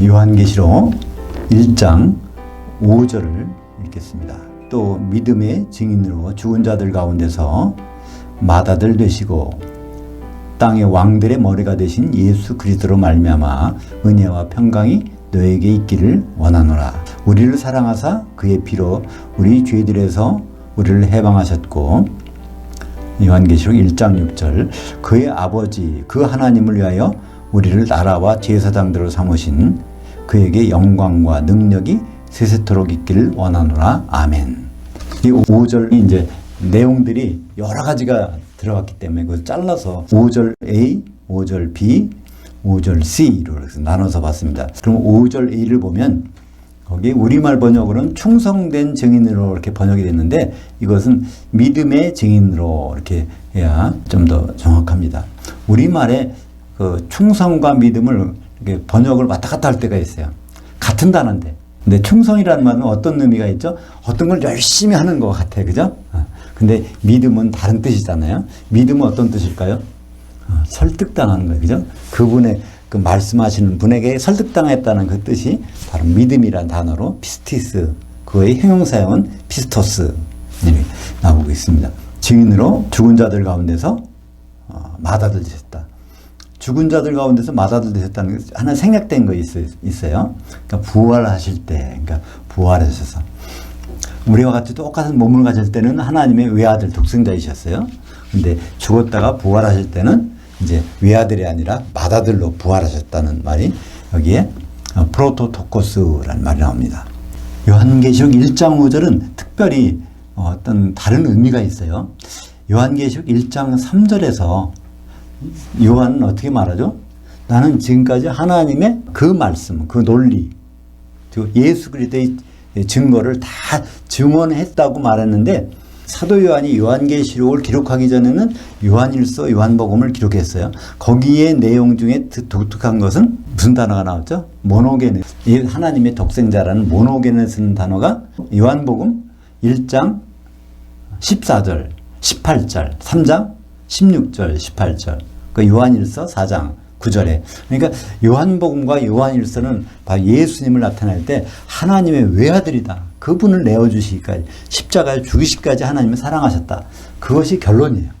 요한계시록 1장 5절을 읽겠습니다. 또 믿음의 증인으로 죽은 자들 가운데서 맏아들 되시고 땅의 왕들의 머리가 되신 예수 그리스도로 말미암아 은혜와 평강이 너에게 있기를 원하노라. 우리를 사랑하사 그의 피로 우리 죄들에서 우리를 해방하셨고, 요한계시록 1장 6절, 그의 아버지 그 하나님을 위하여 우리를 나라와 제사장들로 삼으신 그에게 영광과 능력이 세세토록 있기를 원하노라. 아멘. 이 5절 이제 내용들이 여러 가지가 들어갔기 때문에 그걸 잘라서 5절 A, 5절 B, 5절 C로 나눠서 봤습니다. 그럼 5절 A를 보면 거기 우리말 번역으로는 충성된 증인으로 이렇게 번역이 됐는데, 이것은 믿음의 증인으로 이렇게 해야 좀 더 정확합니다. 우리말에 그 충성과 믿음을 이렇게 번역을 왔다 갔다 할 때가 있어요. 같은 단어인데. 근데 충성이라는 말은 어떤 의미가 있죠? 어떤 걸 열심히 하는 것 같아. 그죠? 근데 믿음은 다른 뜻이잖아요. 믿음은 어떤 뜻일까요? 설득당하는 거예요. 그죠? 그분의 그 말씀하시는 분에게 설득당했다는 그 뜻이 바로 믿음이란 단어로 피스티스, 그의 형용사형은 피스토스 이렇게 나오고 있습니다. 증인으로 죽은 자들 가운데서 맏아들 되셨다. 죽은 자들 가운데서 맏아들 되셨다는 게 하나 생략된 거 있어요. 그러니까 부활하실 때, 그러니까 부활하셔서 우리와 같이 똑같은 몸을 가질 때는 하나님의 외아들 독생자이셨어요. 근데 죽었다가 부활하실 때는 이제 외아들이 아니라 맏아들로 부활하셨다는 말이 여기에 프로토토코스라는 말이 나옵니다. 요한계시록 1장 5절은 특별히 어떤 다른 의미가 있어요. 요한계시록 1장 3절에서 요한은 어떻게 말하죠? 나는 지금까지 하나님의 그 말씀, 그 논리, 예수 그리스도의 증거를 다 증언했다고 말했는데, 사도 요한이 요한계시록을 기록하기 전에는 요한일서, 요한복음을 기록했어요. 거기에 내용 중에 독특한 것은 무슨 단어가 나왔죠? 모노게네. 하나님의 독생자라는 모노게네 쓰는 단어가 요한복음 1장 14절, 18절, 3장 16절, 18절, 그 요한일서 4장 9절에. 그러니까 요한복음과 요한일서는 바로 예수님을 나타낼 때 하나님의 외아들이다, 그분을 내어주시기까지, 십자가에 죽으시기까지 하나님을 사랑하셨다, 그것이 결론이에요.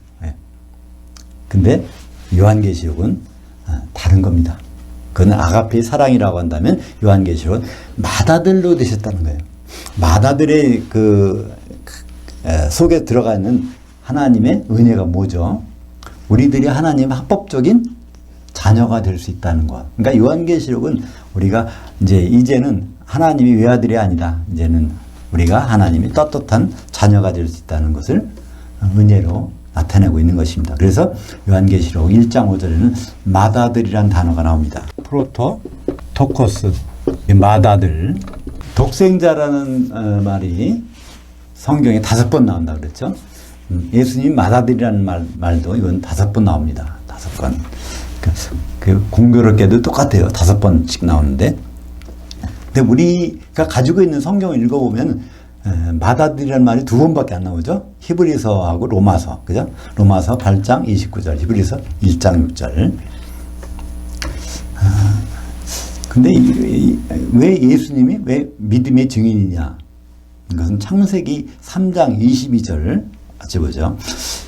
근데 요한계시록은 다른 겁니다. 그건 아가페의 사랑이라고 한다면 요한계시록은 맏아들로 되셨다는 거예요. 맏아들의 그 속에 들어가 있는 하나님의 은혜가 뭐죠? 우리들이 하나님의 합법적인 자녀가 될 수 있다는 것. 그러니까 요한계시록은 우리가 이제는 하나님이 외아들이 아니다, 이제는 우리가 하나님이 떳떳한 자녀가 될 수 있다는 것을 은혜로 나타내고 있는 것입니다. 그래서 요한계시록 1장 5절에는 맏아들이란 단어가 나옵니다. 프로토토코스, 맏아들. 독생자라는 말이 성경에 5번 나온다 그랬죠. 예수님 맏아들이라는 말도 이건 5번 나옵니다. 5번. 그 공교롭게도 똑같아요. 5번씩 나오는데. 근데 우리가 가지고 있는 성경을 읽어보면 맏아들이라는 말이 2번밖에 안 나오죠. 히브리서하고 로마서, 그죠? 로마서 8장 29절, 히브리서 1장 6절. 근데 왜 예수님이 왜 믿음의 증인이냐? 이것은 창세기 3장 22절 같이 보죠.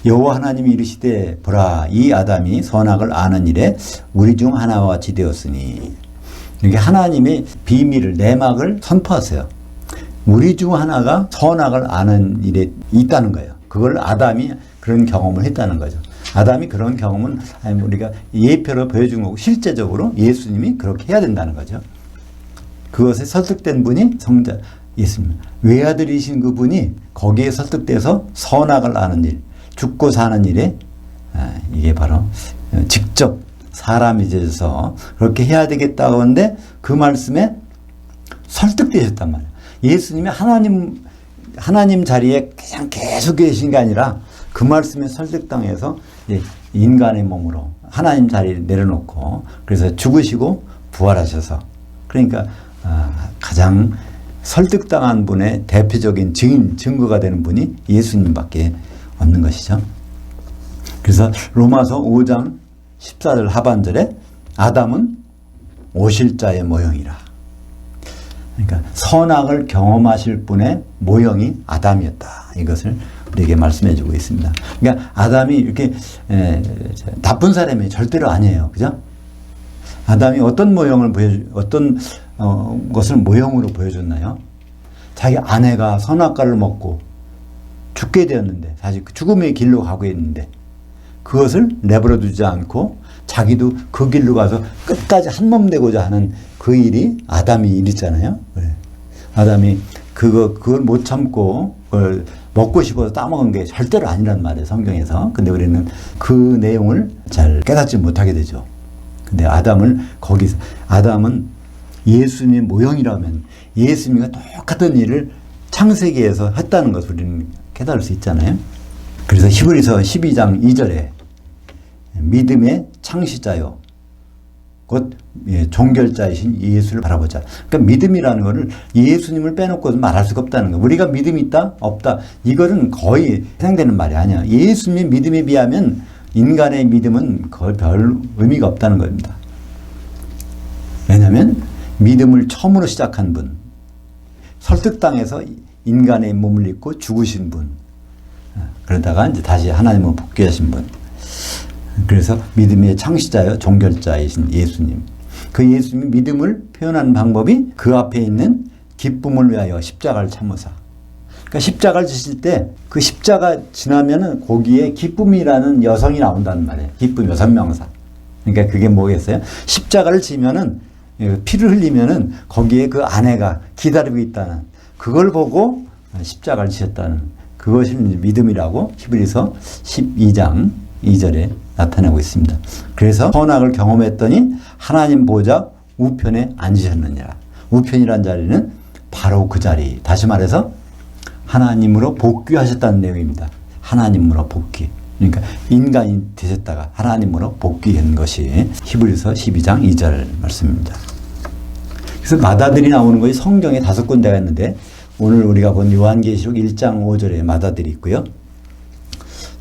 여호와 하나님이 이르시되 보라, 이 아담이 선악을 아는 일에 우리 중 하나와 같이 되었으니. 이렇게 하나님의 비밀을, 내막을 선포하세요. 우리 중 하나가 선악을 아는 일에 있다는 거예요. 그걸 아담이 그런 경험을 했다는 거죠. 아담이 그런 경험은 우리가 예표로 보여준 거고, 실제적으로 예수님이 그렇게 해야 된다는 거죠. 그것에 설득된 분이 성자 예수님, 외아들이신 그분이 거기에 설득돼서 선악을 아는 일, 죽고 사는 일에 이게 바로 직접 사람이 되어서 그렇게 해야 되겠다고 하는데, 그 말씀에 설득되셨단 말이에요. 예수님이 하나님 자리에 그냥 계속 계신 게 아니라 그 말씀에 설득당해서 인간의 몸으로 하나님 자리를 내려놓고, 그래서 죽으시고 부활하셔서, 그러니까 가장 설득당한 분의 대표적인 증거가 되는 분이 예수님밖에 없는 것이죠. 그래서 로마서 5장 14절 하반절에 아담은 오실 자의 모형이라. 그러니까 선악을 경험하실 분의 모형이 아담이었다. 이것을 우리에게 말씀해 주고 있습니다. 그러니까 아담이 이렇게 나쁜 사람이 절대로 아니에요. 그죠? 아담이 어떤 모형을 어떤 것을 모형으로 보여줬나요? 자기 아내가 선악과를 먹고 죽게 되었는데, 사실 죽음의 길로 가고 있는데, 그것을 내버려 두지 않고 자기도 그 길로 가서 끝까지 한몸 되고자 하는 그 일이 아담이 일이잖아요. 아담이 그걸 못 참고 그걸 먹고 싶어서 따먹은 게 절대로 아니란 말이에요, 성경에서. 근데 우리는 그 내용을 잘 깨닫지 못하게 되죠. 근데 아담은 예수님의 모형이라면 예수님과 똑같은 일을 창세기에서 했다는 것을 우리는 깨달을 수 있잖아요. 그래서 히브리서 12장 2절에 믿음의 창시자요 곧 종결자이신 예수를 바라보자. 그러니까 믿음이라는 것을 예수님을 빼놓고 말할 수가 없다는 거예요. 우리가 믿음이 있다? 없다. 이거는 거의 해당되는 말이 아니야. 예수님의 믿음에 비하면 인간의 믿음은 거의 별 의미가 없다는 겁니다. 왜냐하면 믿음을 처음으로 시작한 분, 설득당해서 인간의 몸을 입고 죽으신 분, 그러다가 이제 다시 하나님을 복귀하신 분. 그래서 믿음의 창시자요 종결자이신 예수님. 그 예수님이 믿음을 표현하는 방법이 그 앞에 있는 기쁨을 위하여 십자가를 참으사. 그러니까 십자가를 지실 때 그 십자가 지나면은 거기에 기쁨이라는 여성이 나온다는 말이에요. 기쁨 여성명사. 그러니까 그게 뭐겠어요? 십자가를 지면은 피를 흘리면은 거기에 그 아내가 기다리고 있다는 그걸 보고 십자가를 지셨다는 그것이 믿음이라고 히브리서 12장 2절에 나타내고 있습니다. 그래서 선악을 경험했더니 하나님 보좌 우편에 앉으셨느니라. 우편이란 자리는 바로 그 자리. 다시 말해서 하나님으로 복귀하셨다는 내용입니다. 하나님으로 복귀. 그러니까 인간이 되셨다가 하나님으로 복귀한 것이 히브리서 12장 2절 말씀입니다. 그래서 마다들이 나오는 것이 성경에 5군데가 있는데 오늘 우리가 본 요한계시록 1장 5절에 마다들이 있고요.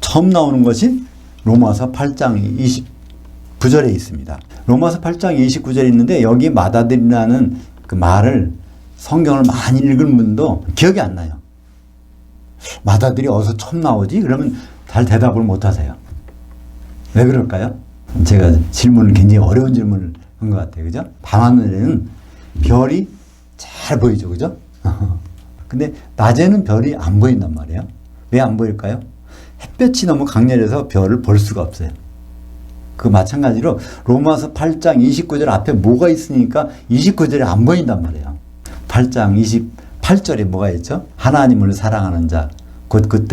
처음 나오는 것이 로마서 8장 29절에 있습니다. 로마서 8장 29절에 있는데 여기 마다들이라는 그 말을 성경을 많이 읽은 분도 기억이 안 나요. 마다들이 어디서 처음 나오지? 그러면 잘 대답을 못 하세요. 왜 그럴까요? 제가 질문을 굉장히 어려운 질문을 한 것 같아요. 그죠? 밤하늘에는 별이 잘 보이죠. 그죠? 근데 낮에는 별이 안 보인단 말이에요. 왜 안 보일까요? 햇볕이 너무 강렬해서 별을 볼 수가 없어요. 그 마찬가지로 로마서 8장 29절 앞에 뭐가 있으니까 29절에 안 보인단 말이에요. 8장 28절에 뭐가 있죠? 하나님을 사랑하는 자, 곧 그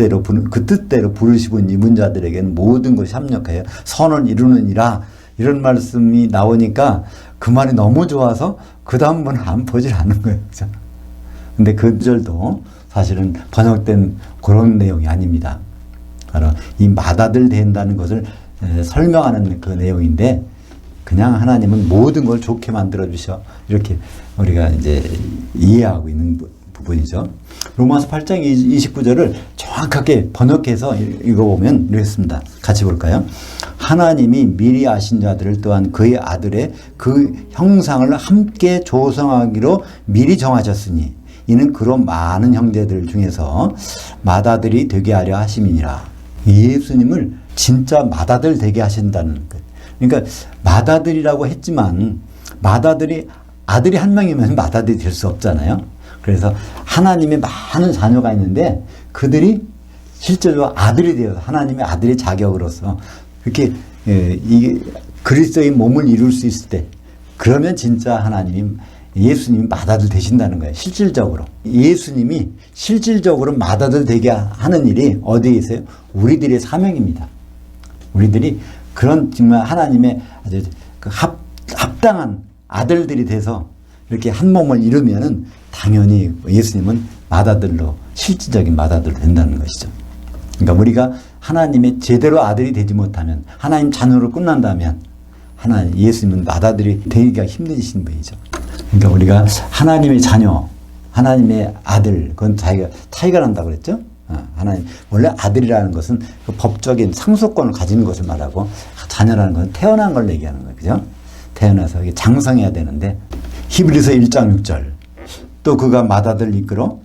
뜻대로 부르시고 입은 자들에게는 모든 것이 합력하여 선을 이루느니라. 이런 말씀이 나오니까 그 말이 너무 좋아서 그 다음 분 안 보질 않는 거예요. 그죠? 근데 그 절도 사실은 번역된 그런 내용이 아닙니다. 바로 이 마다들 된다는 것을 설명하는 그 내용인데 그냥 하나님은 모든 걸 좋게 만들어 주셔. 이렇게 우리가 이제 이해하고 있는 부분이죠. 로마서 8장 29절을 정확하게 번역해서 읽어보면 이렇습니다. 같이 볼까요? 하나님이 미리 아신 자들을 또한 그의 아들의 그 형상을 함께 조성하기로 미리 정하셨으니 이는 그런 많은 형제들 중에서 마다들이 되게 하려 하심이니라. 예수님을 진짜 마다들 되게 하신다는 것. 그러니까 마다들이라고 했지만 마다들이 아들이 한 명이면 마다들이 될 수 없잖아요. 그래서 하나님의 많은 자녀가 있는데 그들이 실제로 아들이 되어서 하나님의 아들의 자격으로서 그렇게 이 그리스도의 몸을 이룰 수 있을 때 그러면 진짜 예수님이 마다들 되신다는 거예요. 실질적으로. 예수님이 실질적으로 마다들 되게 하는 일이 어디에 있어요? 우리들의 사명입니다. 우리들이 그런 정말 하나님의 아주 합당한 아들들이 돼서 이렇게 한 몸을 이루면은 당연히 예수님은 마다들로 실질적인 마다들 된다는 것이죠. 그러니까 우리가 하나님의 제대로 아들이 되지 못하면 하나님 자녀로 끝난다면 예수님은 마다들이 되기가 힘드신 분이죠. 그러니까 우리가 하나님의 자녀, 하나님의 아들, 그건 차이가 난다고 그랬죠? 하나님, 원래 아들이라는 것은 그 법적인 상속권을 가지는 것을 말하고 자녀라는 것은 태어난 걸 얘기하는 거예요. 그죠? 태어나서 장성해야 되는데 히브리서 1장 6절 또 그가 맏아들 이끌어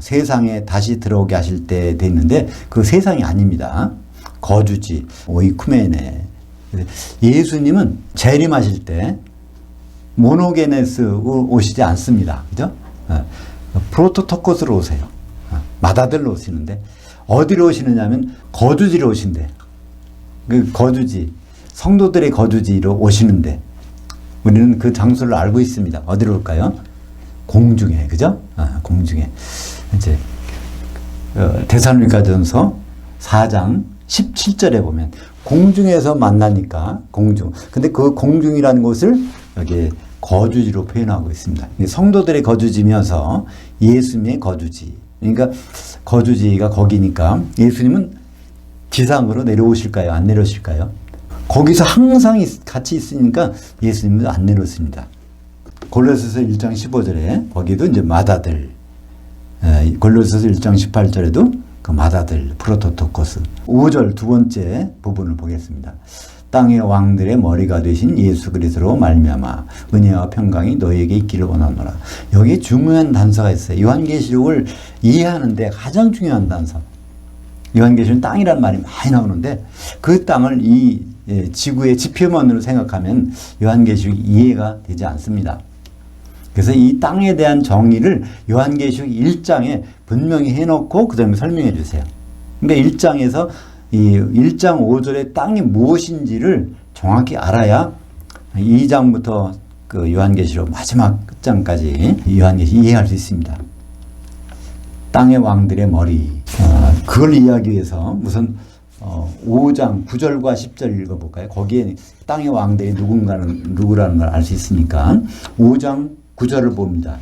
세상에 다시 들어오게 하실 때 됐는데 그 세상이 아닙니다. 거주지 오이쿠메네. 예수님은 재림하실 때 모노게네스로 오시지 않습니다. 그죠? 프로토토코스로 오세요. 맏아들로 오시는데 어디로 오시느냐면 거주지로 오신대. 그 거주지, 성도들의 거주지로 오시는데 우리는 그 장소를 알고 있습니다. 어디로 올까요? 공중에, 그죠? 공중에. 이제 데살로니가전서 4장 17절에 보면 공중에서 만나니까 공중. 근데 그 공중이라는 곳을 여기 거주지로 표현하고 있습니다. 성도들의 거주지면서 예수님의 거주지. 그러니까 거주지가 거기니까 예수님은 지상으로 내려오실까요? 안 내려오실까요? 거기서 항상 같이 있으니까 예수님은 안 내려오십니다. 골로새서 1장 15절에 거기도 이제 맏아들, 골로새서 1장 18절에도 그 맏아들 프로토토코스. 5절 두 번째 부분을 보겠습니다. 땅의 왕들의 머리가 되신 예수 그리스도로 말미암아 은혜와 평강이 너희에게 있기를 원하노라. 여기에 중요한 단서가 있어요. 요한계시록을 이해하는데 가장 중요한 단서. 요한계시록은 땅이라는 말이 많이 나오는데 그 땅을 이 지구의 지표면으로 생각하면 요한계시록이 이해가 되지 않습니다. 그래서 이 땅에 대한 정의를 요한계시록 1장에 분명히 해놓고 그 다음에 설명해 주세요. 그러니까 1장에서 이 1장 5절의 땅이 무엇인지를 정확히 알아야 2장부터 그 요한계시록 마지막 끝장까지 요한계시록 이해할 수 있습니다. 땅의 왕들의 머리. 그걸 이해하기 위해서 우선 5장 9절과 10절 읽어볼까요? 거기에 땅의 왕들이 누구라는 걸 알 수 있으니까 5장 9절을 봅니다.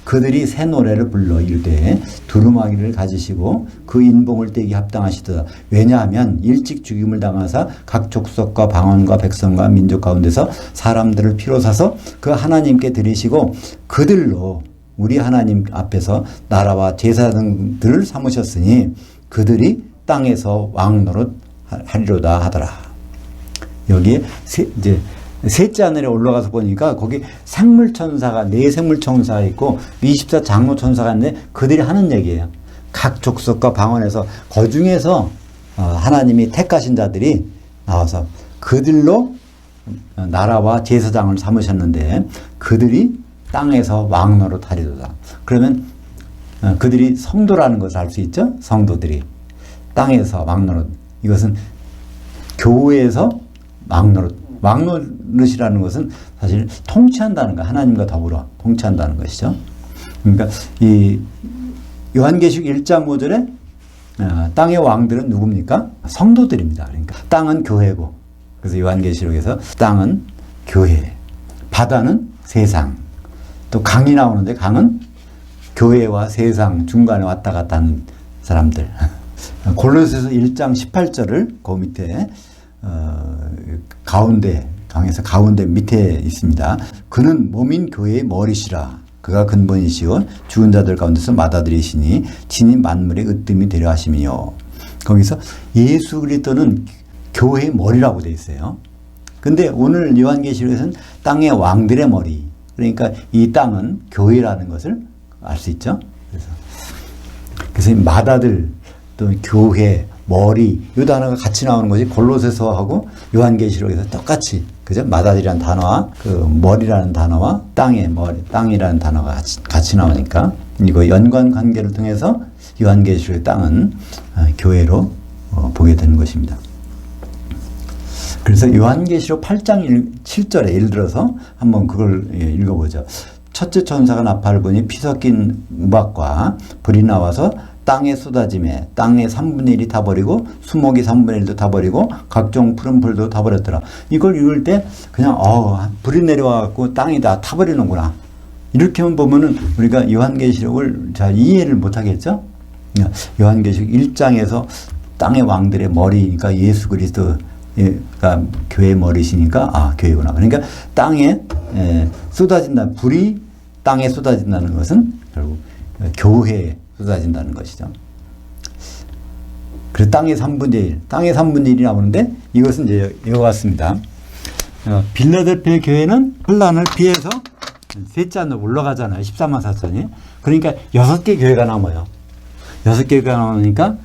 그들이 새 노래를 불러 이르되 두루마기를 가지시고 그 인봉을 떼기 합당하시도다. 왜냐하면 일찍 죽임을 당하사 각 족속과 방언과 백성과 민족 가운데서 사람들을 피로 사서 그 하나님께 드리시고 그들로 우리 하나님 앞에서 나라와 제사장들을 삼으셨으니 그들이 땅에서 왕노릇 하리로다 하더라. 여기에 이제 셋째 하늘에 올라가서 보니까 거기 생물천사가 네 생물천사가 있고 24장로천사가 있는데 그들이 하는 얘기예요. 각 족속과 방언에서 그 중에서 하나님이 택하신 자들이 나와서 그들로 나라와 제사장을 삼으셨는데 그들이 땅에서 왕노릇 하리로다. 그러면 그들이 성도라는 것을 알 수 있죠? 성도들이 땅에서 왕노릇. 이것은 교회에서 왕노릇이라는 것은 사실 통치한다는 거, 하나님과 더불어 통치한다는 것이죠. 그러니까 이 요한계시록 1장 5절에 땅의 왕들은 누굽니까? 성도들입니다. 그러니까 땅은 교회고, 그래서 요한계시록에서 땅은 교회, 바다는 세상, 또 강이 나오는데 강은 교회와 세상 중간에 왔다 갔다 하는 사람들. 골로새서 1장 18절을 그 밑에 가운데 강에서 가운데 밑에 있습니다. 그는 몸인 교회의 머리시라. 그가 근본이시오 죽은 자들 가운데서 맏아들이시니 친히 만물의 으뜸이 되려 하심이요. 거기서 예수 그리스도는 교회의 머리라고 되어 있어요. 근데 오늘 요한계시록에서는 땅의 왕들의 머리. 그러니까 이 땅은 교회라는 것을 알 수 있죠. 그래서 이 맏아들 또 교회 머리 이 단어가 같이 나오는 것이 골로새서하고 요한계시록에서 똑같이 그죠? 맏아들이라는 단어와 그 머리라는 단어와 땅의 머리 땅이라는 단어가 같이 나오니까 이거 연관 관계를 통해서 요한계시록의 땅은 교회로 보게 되는 것입니다. 그래서 요한계시록 8장 7절에 예를 들어서 한번 그걸 읽어보죠. 첫째 천사가 나팔을 부니 피 섞인 우박과 불이 나와서 땅에 쏟아짐에 땅의 3분의 1이 타버리고 수목이 3분의 1도 타버리고 각종 푸른 풀도 타버렸더라. 이걸 읽을 때 그냥 불이 내려와갖고 땅이 다 타버리는구나. 이렇게만 보면은 우리가 요한계시록을 잘 이해를 못하겠죠? 요한계시록 1장에서 땅의 왕들의 머리니까 예수 그리스도가 교회의 머리시니까 교회구나. 그러니까 땅에 쏟아진다. 불이 땅에 쏟아진다는 것은 결국 교회에 쏟아진다는 것이죠. 그래서 땅의 3분의 1, 땅의 3분의 1이 나오는데 이것은 이제 이와 같습니다. 빌라델피아 교회는 환란을 피해서 셋째 안으로 올라가잖아요. 14만 4천이. 그러니까 6개 교회가 남아요. 6개가 남으니까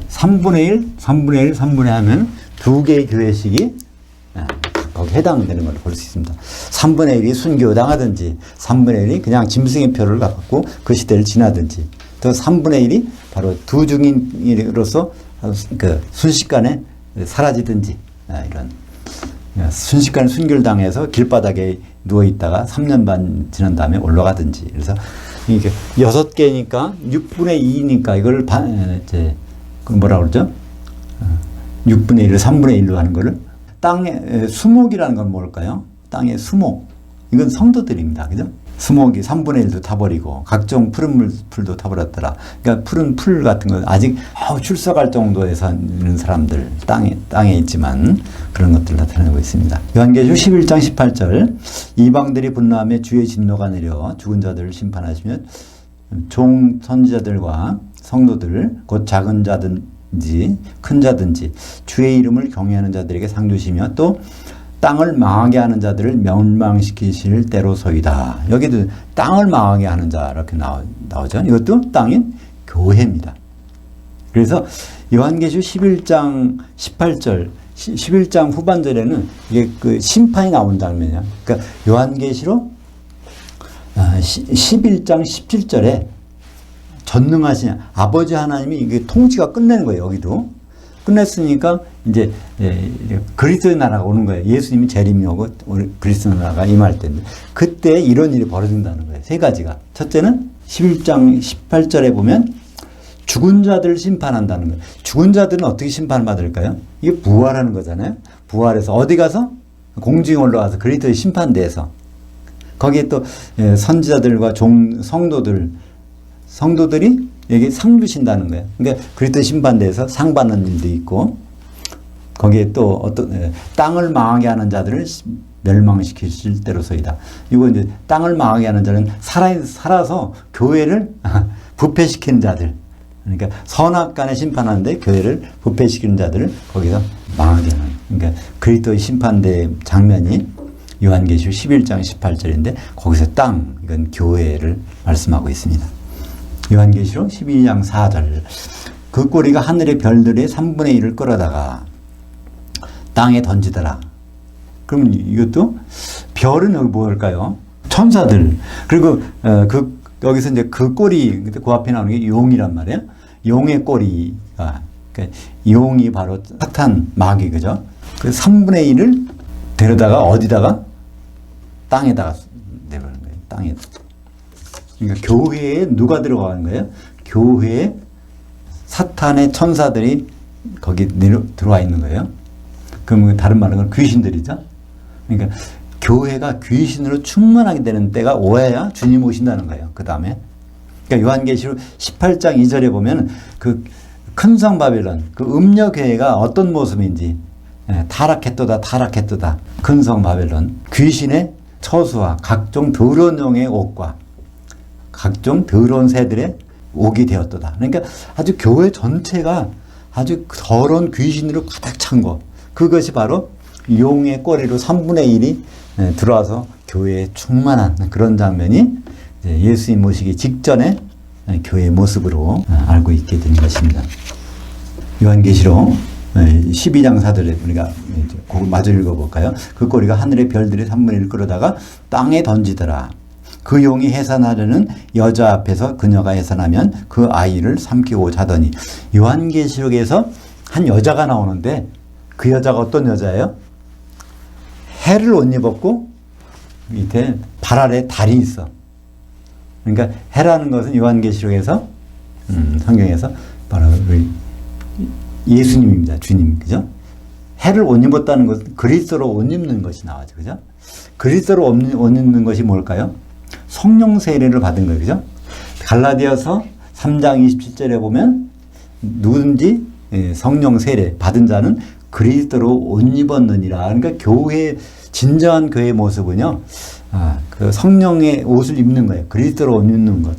3분의 1, 3분의 1, 3분의 1 하면 2개의 교회씩이 거기 해당되는 걸 볼 수 있습니다. 3분의 1이 순교당하든지 3분의 1이 그냥 짐승의 표를 갖고 그 시대를 지나든지 또 3분의 1이 바로 두 증인으로서 그 순식간에 사라지든지 이런 순식간에 순교를 당해서 길바닥에 누워있다가 3년 반 지난 다음에 올라가든지 그래서 이게 6개니까 6분의 2니까 이걸 이제 뭐라 그러죠? 6분의 1을 3분의 1로 하는 거를 땅의 수목이라는 건 뭘까요? 땅의 수목. 이건 성도들입니다. 그죠? 수목이 3분의 1도 타버리고 각종 푸른 풀도 타버렸더라. 그러니까 푸른 풀 같은 거 아직 출석할 정도에 사는 사람들 땅에 있지만 그런 것들 나타내고 있습니다. 요한계시록 11장 18절 이방들이 분노하며 주의 진노가 내려 죽은 자들을 심판하시며 종 선지자들과 성도들 곧 작은 자든지 큰 자든지 주의 이름을 경외하는 자들에게 상 주시며 또 땅을 망하게 하는 자들을 멸망시키실 때로소이다. 여기도 땅을 망하게 하는 자 이렇게 나오죠. 이것도 땅인 교회입니다. 그래서 요한계시록 11장 18절 11장 후반절에는 이게 그 심판이 나온 장면이야. 그러니까 요한계시록 11장 17절에 전능하신 아버지 하나님이 이게 통치가 끝내는 거예요. 여기도 끝냈으니까 이제 그리스도의 나라가 오는 거예요. 예수님이 재림이 오고 그리스도의 나라가 임할 때인데 그때 이런 일이 벌어진다는 거예요. 세 가지가. 첫째는 11장 18절에 보면 죽은 자들을 심판한다는 거예요. 죽은 자들은 어떻게 심판받을까요? 이게 부활하는 거잖아요. 부활해서 어디 가서? 공중에 올라가서 그리스도의 심판대에서 거기에 또 선지자들과 성도들이 여기 상 주신다는 거예요. 그러니까 그리스도 심판대에서 상 받는 일도 있고 거기에 또 어떤 땅을 망하게 하는 자들을 멸망시키실 때로소이다. 이거 이제 땅을 망하게 하는 자는 살아서 교회를 부패시키는 자들. 그러니까 선악간에 심판하는데 교회를 부패시키는 자들을 거기서 망하게 하는. 그러니까 그리스도의 심판대 장면이 요한계시록 11장 18절인데 거기서 땅, 이건 교회를 말씀하고 있습니다. 요한계시록 12장 4절 그 꼬리가 하늘의 별들의 3분의 1을 끌어다가 땅에 던지더라. 그럼 이것도 별은 여기 뭘까요? 천사들. 그리고 여기서 이제 그 꼬리 그 앞에 나오는 게 용이란 말이에요. 용의 꼬리가 그러니까 용이 바로 사탄 마귀 그죠? 그 3분의 1을 데려다가 어디다가 땅에다가 내버리는 거예요. 땅에. 그러니까 교회에 누가 들어가는 거예요? 교회에 사탄의 천사들이 거기 들어와 있는 거예요. 그럼 다른 말은 귀신들이죠. 그러니까 교회가 귀신으로 충만하게 되는 때가 오야야 주님 오신다는 거예요. 그 다음에 그러니까 요한계시록 18장 2절에 보면 그 큰 성 바벨론 그 음녀교회가 어떤 모습인지 타락했도다 타락했도다 큰 성 바벨론 귀신의 처수와 각종 더러운 영의 옷과 각종 더러운 새들의 옥이 되었도다. 그러니까 아주 교회 전체가 아주 더러운 귀신으로 가득 찬 것. 그것이 바로 용의 꼬리로 3분의 1이 들어와서 교회에 충만한 그런 장면이 예수님 모시기 직전에 교회의 모습으로 알고 있게 된 것입니다. 요한계시록 12장 4절에 우리가 그걸 마저 읽어볼까요? 그 꼬리가 하늘의 별들의 3분의 1을 끌어다가 땅에 던지더라. 그 용이 해산하려는 여자 앞에서 그녀가 해산하면 그 아이를 삼키고 자더니 요한계시록에서 한 여자가 나오는데 그 여자가 어떤 여자예요? 해를 옷 입었고 밑에 발 아래 달이 있어. 그러니까 해라는 것은 요한계시록에서 성경에서 바로 예수님입니다. 주님. 그죠? 해를 옷 입었다는 것은 그리스도로 옷 입는 것이 나와죠. 그죠? 그리스도로 옷 입는 것이 뭘까요? 성령 세례를 받은 거예요. 그죠? 갈라디아서 3장 27절에 보면 누구든지 성령 세례 받은 자는 그리스도로 옷 입었느니라. 그러니까 교회 진정한 교회의 모습은요. 그 성령의 옷을 입는 거예요. 그리스도로 옷 입는 것.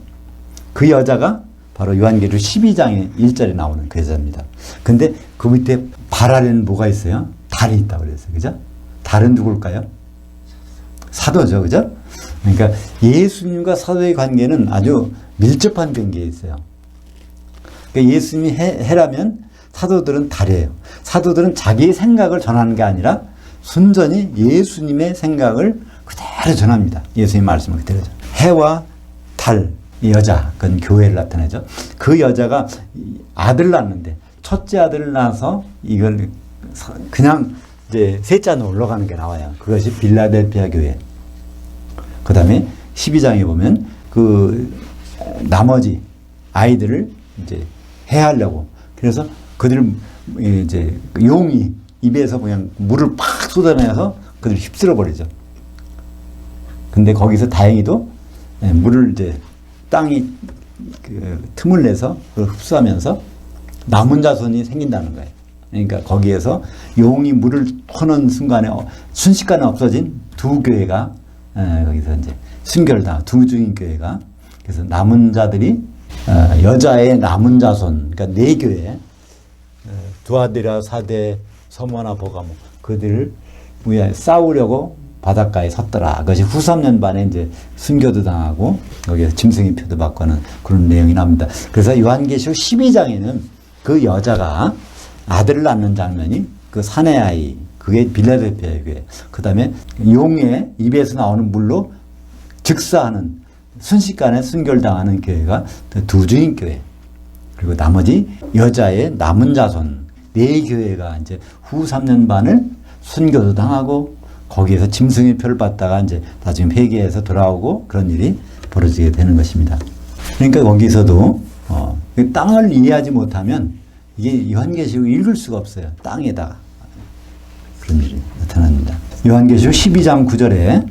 그 여자가 바로 요한계시록 12장의 1절에 나오는 그 여자입니다. 근데 그 밑에 발 아래는 뭐가 있어요? 달이 있다고 그랬어요. 그죠? 달은 누굴까요? 사도죠, 그죠? 그러니까 예수님과 사도의 관계는 아주 밀접한 관계에 있어요. 그러니까 예수님이 해라면 사도들은 달이에요. 사도들은 자기의 생각을 전하는 게 아니라 순전히 예수님의 생각을 그대로 전합니다. 예수님 말씀을 그대로. 해와 달, 여자, 그건 교회를 나타내죠. 그 여자가 아들 낳는데 첫째 아들을 낳아서 이걸 그냥 이제 셋째 아들 올라가는 게 나와요. 그것이 빌라델피아 교회. 그 다음에 12장에 보면 그 나머지 아이들을 이제 해하려고. 그래서 그들 이제 용이 입에서 그냥 물을 팍 쏟아내서 그들 휩쓸어 버리죠. 근데 거기서 다행히도 물을 이제 땅이 그 틈을 내서 그걸 흡수하면서 남은 자손이 생긴다는 거예요. 그러니까 거기에서 용이 물을 터는 순간에 순식간에 없어진 두 교회가 거기서 이제 순결다 두 중인 교회가 그래서 남은 자들이 여자의 남은 자손 그러니까 네 교회 두아디라 사대 서머나 보가모 그들을 위해 싸우려고 바닷가에 섰더라. 그것이 후 3년 반에 이제 순교도 당하고 여기서 짐승의 표도 받고는 그런 내용이 나옵니다. 그래서 요한계시록 12장에는 그 여자가 아들을 낳는 장면이 그 사내 아이 그게 빌라델피아 교회. 그 다음에 용의 입에서 나오는 물로 즉사하는 순식간에 순결당하는 교회가 두 주인 교회. 그리고 나머지 여자의 남은 자손 네 교회가 이제 후 3년 반을 순교도 당하고 거기에서 짐승의 표를 받다가 이제 나중에 회개해서 돌아오고 그런 일이 벌어지게 되는 것입니다. 그러니까 거기서도 땅을 이해하지 못하면 이게 요한계시록 읽을 수가 없어요. 땅에다가 그런 일이 나타납니다. 요한계시록 12장 9절에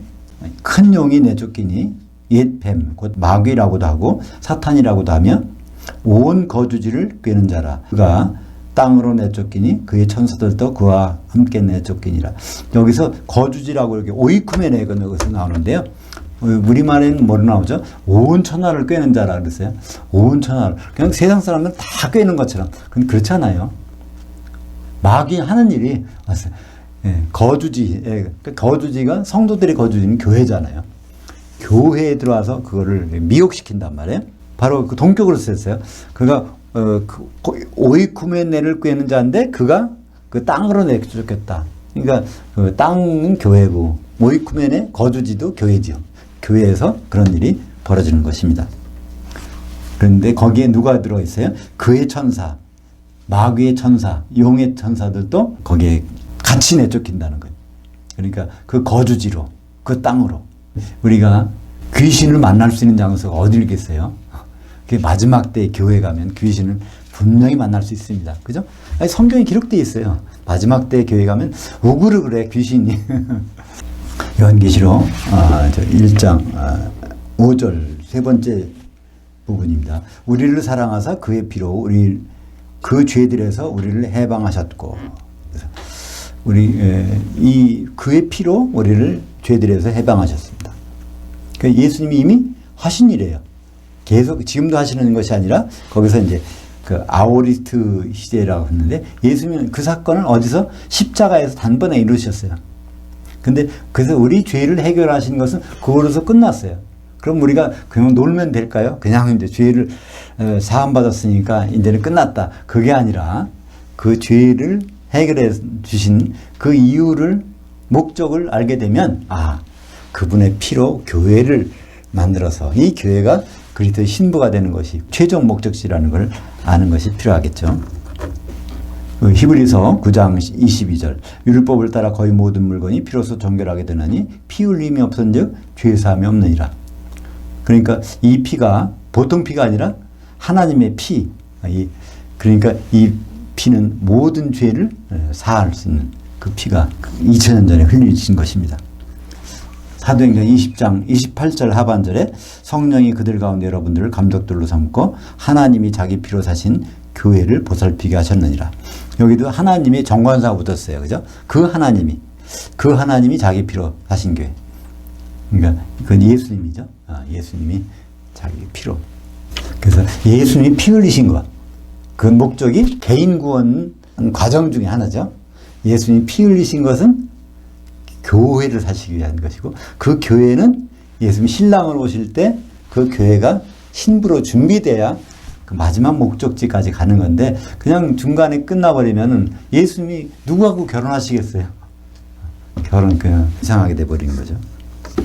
큰 용이 내쫓기니 옛 뱀, 곧 마귀라고도 하고 사탄이라고도 하며 온 거주지를 꿰는 자라. 그가 땅으로 내쫓기니 그의 천사들도 그와 함께 내쫓기니라. 여기서 거주지라고 이렇게 오이쿠메네 것에서 나오는데요. 우리말에는 뭐로 나오죠? 온 천하를 꿰는 자라 그랬어요. 온 천하를. 그냥 세상 사람들은 다 꿰는 것처럼. 근데 그렇지 않아요. 마귀 하는 일이 맞아요. 거주지. 거주지가 성도들의 거주지는 교회잖아요. 교회에 들어와서 그거를 미혹시킨단 말이에요. 바로 그 동격으로 썼어요. 그가 오이쿠메네를 꿰는 자인데 그가 그 땅으로 내쫓겼다. 그러니까 그 땅은 교회고 오이쿠메네 거주지도 교회지요. 교회에서 그런 일이 벌어지는 것입니다. 그런데 거기에 누가 들어있어요? 그의 천사, 마귀의 천사, 용의 천사들도 거기에 같이 내쫓긴다는 거예요. 그러니까 그 거주지로, 그 땅으로. 우리가 귀신을 만날 수 있는 장소가 어디겠어요? 마지막 때 교회 가면 귀신을 분명히 만날 수 있습니다. 그죠? 아니, 성경에 기록되어 있어요. 마지막 때 교회 가면 우그르 그래 귀신이. 요한계시록 1장 5절 세 번째 부분입니다. 우리를 사랑하사 그의 피로 우리 그 죄들에서 우리를 해방하셨고 이 그의 피로 우리를 죄들에서 해방하셨습니다. 그러니까 예수님이 이미 하신 일이에요. 계속 지금도 하시는 것이 아니라 거기서 이제 그 아오리스트 시대라고 했는데 예수님은 그 사건을 어디서 십자가에서 단번에 이루셨어요. 근데 그래서 우리 죄를 해결하신 것은 그거로서 끝났어요. 그럼 우리가 그냥 놀면 될까요? 그냥 이제 죄를 사함받았으니까 이제는 끝났다. 그게 아니라 그 죄를 해결해 주신 그 이유를 목적을 알게 되면 그분의 피로 교회를 만들어서 이 교회가 그리스도의 신부가 되는 것이 최종 목적지라는 걸 아는 것이 필요하겠죠. 히브리서 9장 22절 율법을 따라 거의 모든 물건이 피로써 정결하게 되나니 피 흘림이 없은즉 죄사함이 없느니라. 그러니까 이 피가 보통 피가 아니라 하나님의 피. 그러니까 이 피는 모든 죄를 사할 수 있는 그 피가 2000년 전에 흘리신 것입니다. 사도행전 20장 28절 하반절에 성령이 그들 가운데 여러분들을 감독들로 삼고 하나님이 자기 피로 사신 교회를 보살피게 하셨느니라. 여기도 하나님의 정관사가 붙었어요. 그죠? 그 하나님이 자기 피로 사신 교회. 그러니까 그건 예수님이죠. 예수님이 자기 피로. 그래서 예수님이 피 흘리신 것. 그 목적이 개인 구원 과정 중에 하나죠. 예수님이 피 흘리신 것은 교회를 사시기 위한 것이고, 그 교회는 예수님 신랑으로 오실 때 그 교회가 신부로 준비돼야 그 마지막 목적지까지 가는 건데, 그냥 중간에 끝나버리면은 예수님이 누구하고 결혼하시겠어요? 결혼 그냥 이상하게 돼버리는 거죠.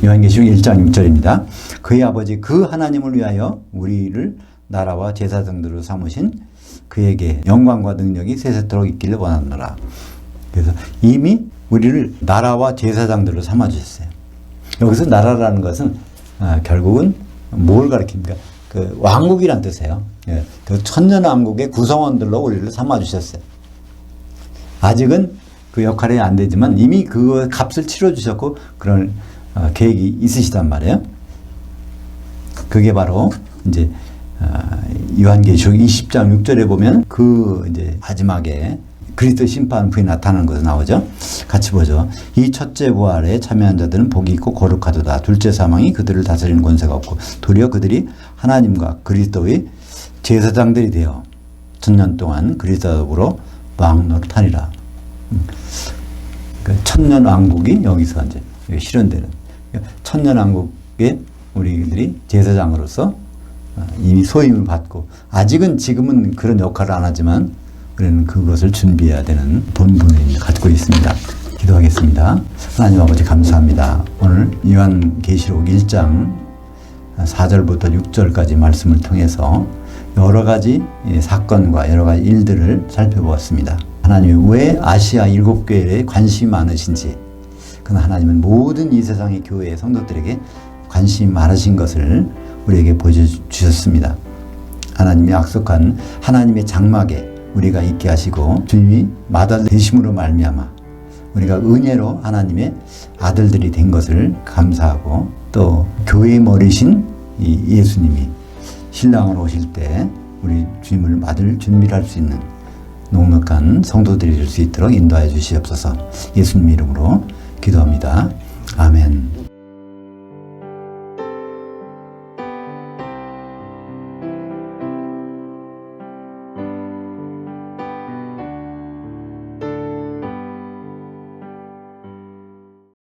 요한계시록 1장 6절입니다. 그의 아버지 그 하나님을 위하여 우리를 나라와 제사장들로 삼으신 그에게 영광과 능력이 세세토록 있기를 원하노라. 그래서 이미 우리를 나라와 제사장들로 삼아주셨어요. 여기서 나라라는 것은 결국은 뭘 가리킵니까? 그 왕국이란 뜻이에요. 예, 그 천년왕국의 구성원들로 우리를 삼아주셨어요. 아직은 그 역할이 안 되지만 이미 그 값을 치러주셨고 그런 계획이 있으시단 말이에요. 그게 바로 이제 요한계시록 20장 6절에 보면 그 이제 마지막에 그리스도 심판 후에 나타나는 것이 나오죠. 같이 보죠. 이 첫째 부활에 참여한 자들은 복이 있고 거룩하도다. 둘째 사망이 그들을 다스리는 권세가 없고 도리어 그들이 하나님과 그리스도의 제사장들이 되어 천년 동안 그리스도와 더불어 왕노릇하리라. 천년 왕국이 여기서 이제 실현되는, 천년 왕국에 우리들이 제사장으로서 이미 소임을 받고, 아직은 지금은 그런 역할을 안 하지만 우리는 그것을 준비해야 되는 본분을 갖고 있습니다. 기도하겠습니다. 하나님 아버지 감사합니다. 오늘 요한계시록 1장 4절부터 6절까지 말씀을 통해서 여러 가지 사건과 여러 가지 일들을 살펴보았습니다. 하나님이 왜 아시아 7교회에 관심이 많으신지, 그는 하나님은 모든 이 세상의 교회의 성도들에게 관심이 많으신 것을 우리에게 보여주셨습니다. 하나님이 약속한 하나님의 장막에 우리가 있게 하시고 주님이 마다 되심으로 말미암아 우리가 은혜로 하나님의 아들들이 된 것을 감사하고, 또 교회의 머리신 이 예수님이 신랑으로 오실 때 우리 주님을 맞을 준비를 할 수 있는 넉넉한 성도들이 될 수 있도록 인도하여 주시옵소서. 예수님 이름으로 기도합니다. 아멘.